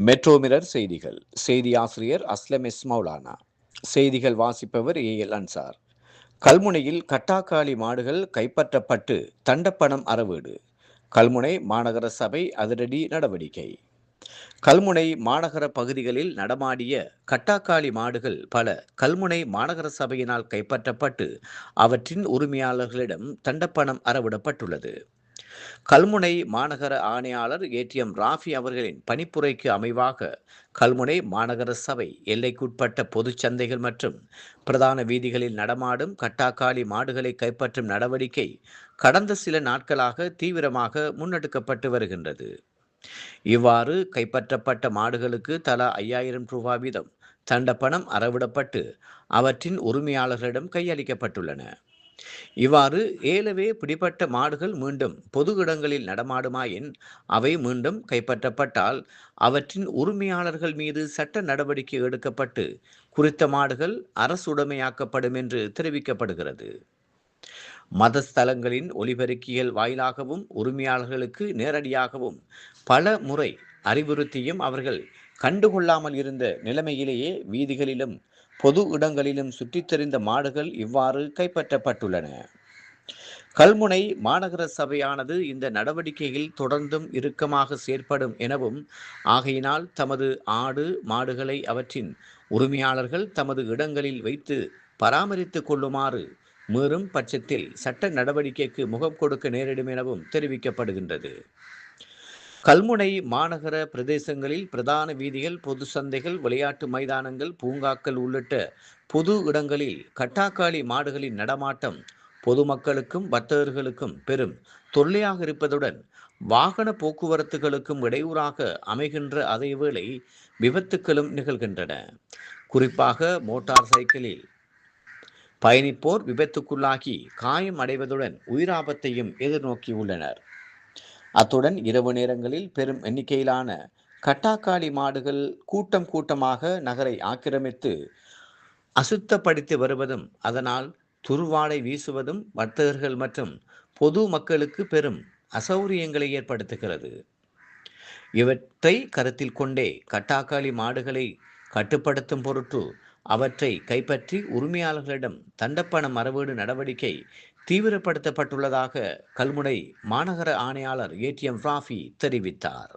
Metro mirror செய்திகள். செய்தி ஆசிரியர் அஸ்லம் எஸ் மௌலானா. செய்திகள் வாசிப்பவர் ஏஎல் அன்சார். கல்முனையில் கட்டாக்காளி மாடுகள் கைப்பற்றப்பட்டு தண்டப்பணம் அறவீடு. கல்முனை மாநகர சபை அதிரடி நடவடிக்கை. கல்முனை மாநகர பகுதிகளில் நடமாடிய கட்டாக்காளி மாடுகள் பல கல்முனை மாநகர சபையினால் கைப்பற்றப்பட்டு அவற்றின் உரிமையாளர்களிடம் தண்டப்பணம் அறவிடப்பட்டுள்ளது. கல்முனை மாநகர ஆணையாளர் ஏடிஎம் ராஃபி அவர்களின் பணிப்புரைக்கு அமைவாக கல்முனை மாநகர சபை எல்லைக்குட்பட்ட பொதுச் சந்தைகள் மற்றும் பிரதான வீதிகளில் நடமாடும் கட்டாக்காளி மாடுகளை கைப்பற்றும் நடவடிக்கை கடந்த சில நாட்களாக தீவிரமாக முன்னெடுக்கப்பட்டு வருகின்றது. இவ்வாறு கைப்பற்றப்பட்ட மாடுகளுக்கு தலா 5000 ரூபாய் வீதம் தண்டப்பணம் அறவிடப்பட்டு அவற்றின் உரிமையாளர்களிடம் கையளிக்கப்பட்டுள்ளன. இவ்வாறு ஏலவே பிடிபட்ட மாடுகள் மீண்டும் பொது இடங்களில் நடமாடுமாயின் அவை மீண்டும் கைப்பற்றப்பட்டால் அவற்றின் உரிமையாளர்கள் மீது சட்ட நடவடிக்கை எடுக்கப்பட்டு குறித்த மாடுகள் அரசுடைமையாக்கப்படும் என்று தெரிவிக்கப்படுகிறது. மதஸ்தலங்களின் ஒலிபெருக்கிகள் வாயிலாகவும் உரிமையாளர்களுக்கு நேரடியாகவும் பல முறை அறிவுறுத்தியும் அவர்கள் கண்டுகொள்ளாமல் இருந்த நிலைமையிலேயே வீதிகளிலும் பொது இடங்களிலும் சுற்றித் தெரிந்த மாடுகள் இவ்வாறு கைப்பற்றப்பட்டுள்ளன. கல்முனை மாநகர சபையானது இந்த நடவடிக்கையில் தொடர்ந்தும் இறுக்கமாக செயற்படும் எனவும் ஆகையினால் தமது ஆடு மாடுகளை அவற்றின் உரிமையாளர்கள் தமது இடங்களில் வைத்து பராமரித்துக் கொள்ளுமாறு மீறும் பட்சத்தில் சட்ட நடவடிக்கைக்கு முகம் கொடுக்க நேரிடும் எனவும் தெரிவிக்கப்படுகின்றது. கல்முனை மாநகர பிரதேசங்களில் பிரதான வீதிகள், பொது சந்தைகள், விளையாட்டு மைதானங்கள், பூங்காக்கள் உள்ளிட்ட பொது இடங்களில் கட்டாக்காளி மாடுகளின் நடமாட்டம் பொதுமக்களுக்கும் வர்த்தகர்களுக்கும் பெரும் தொல்லையாக இருப்பதுடன் வாகன போக்குவரத்துகளுக்கும் இடையூறாக அமைகின்ற அதேவேளை விபத்துக்களும் நிகழ்கின்றன. குறிப்பாக மோட்டார் சைக்கிளில் பயணிப்போர் விபத்துக்குள்ளாகி காயம் அடைவதுடன் உயிராபத்தையும் எதிர்நோக்கியுள்ளனர். அத்துடன் இரவு நேரங்களில் பெரும் எண்ணிக்கையிலான கட்டாக்காளி மாடுகள் கூட்டம் கூட்டமாக நகரை ஆக்கிரமித்து அசுத்தப்படுத்தி வருவதும் அதனால் துர்வாடை வீசுவதும் வர்த்தகர்கள் மற்றும் பொது மக்களுக்கு பெரும் அசௌகரியங்களை ஏற்படுத்துகிறது. இவற்றை கருத்தில் கொண்டே கட்டாக்காளி மாடுகளை கட்டுப்படுத்தும் பொருட்டு அவற்றை கைப்பற்றி உரிமையாளர்களிடம் தண்டப்பணம் அறவீடு நடவடிக்கை தீவிரப்படுத்தப்பட்டுள்ளதாக கல்முனை மாநகர ஆணையாளர் ஏடிஎம் ராஃபி தெரிவித்தார்.